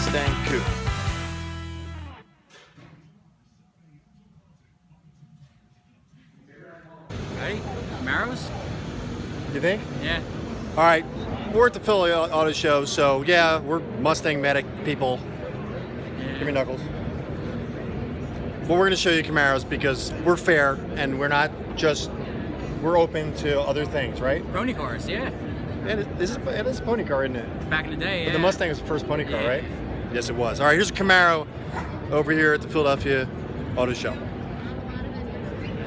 Mustang Coupe. Ready? Camaros? You think? Yeah. All right, we're at the Philly Auto Show, so yeah, we're MustangMedic people. Yeah. Give me knuckles. But we're going to show you Camaros because we're fair and we're not just, we're open to other things, right? Pony cars, yeah. It is a pony car, isn't it? Back in the day, yeah. But the Mustang was the first pony car, Yeah. right? Yes, it was. All right, here's a Camaro over here at the Philadelphia Auto Show.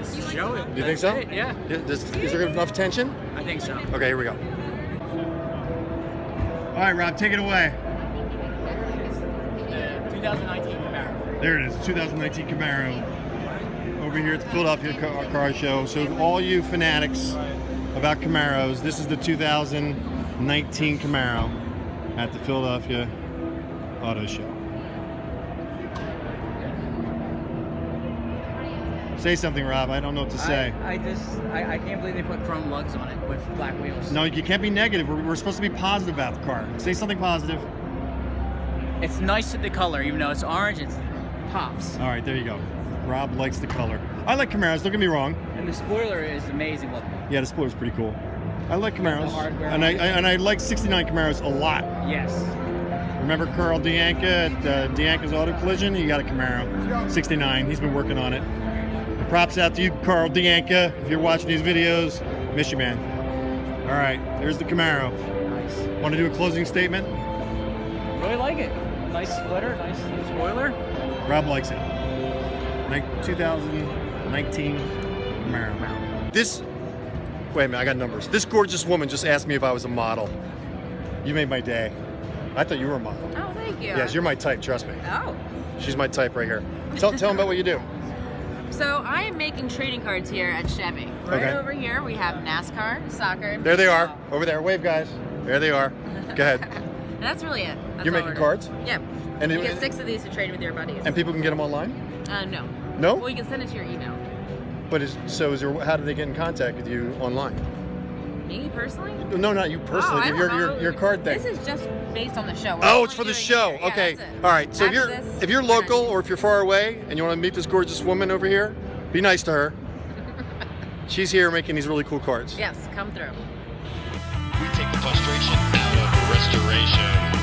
Let's show it. Do you think so? It, yeah. Is there enough tension? I think so. Okay, here we go. All right, Rob, take it away. 2019 Camaro. There it is, 2019 Camaro over here at the Philadelphia Car Show. So all you fanatics about Camaros, this is the 2019 Camaro at the Philadelphia Auto Show. Say something, Rob. I don't know what to say. I can't believe they put chrome lugs on it with black wheels. No, you can't be negative. We're supposed to be positive about the car. Say something positive. It's nice with the color, even though it's orange, it pops. All right, there you go. Rob likes the color. I like Camaros, don't get me wrong. And the spoiler is amazing looking. Yeah, the spoiler's pretty cool. I like Camaros. The hardware. And I like 69 Camaros a lot. Yes. Remember Carl Dianca at Dianca's Auto Collision? He got a Camaro, 69. He's been working on it. Props out to you, Carl Dianca. If you're watching these videos, miss you, man. All right, there's the Camaro. Nice. Want to do a closing statement? Really like it. Nice splitter, nice spoiler. Rob likes it. 2019 Camaro. This, wait a minute, I got numbers. This gorgeous woman just asked me if I was a model. You made my day. I thought you were a model. Oh, thank you. Yes, you're my type, trust me. Oh. She's my type right here. Tell them about what you do. So I am making trading cards here at Chevy. Right Okay. over here we have NASCAR, soccer, and There they are, baseball. over there. Wave, guys. There they are. Go ahead. And that's really it. That's You're all making we're cards? doing. Yep. And You it- get 6 of these to trade with your buddies. And people can get them online? No. No? Well, you can send it to your email. But how do they get in contact with you online? Me personally? No, not you personally. Oh, I don't know. your card thing. This is just based on the show. We're Oh, only it's for the doing show. here. Yeah, Okay. that's it. All right. So After this, if you're we're local done. or if you're far away and you want to meet this gorgeous woman over here, be nice to her. She's here making these really cool cards. Yes, come through. We take the frustration out of restoration.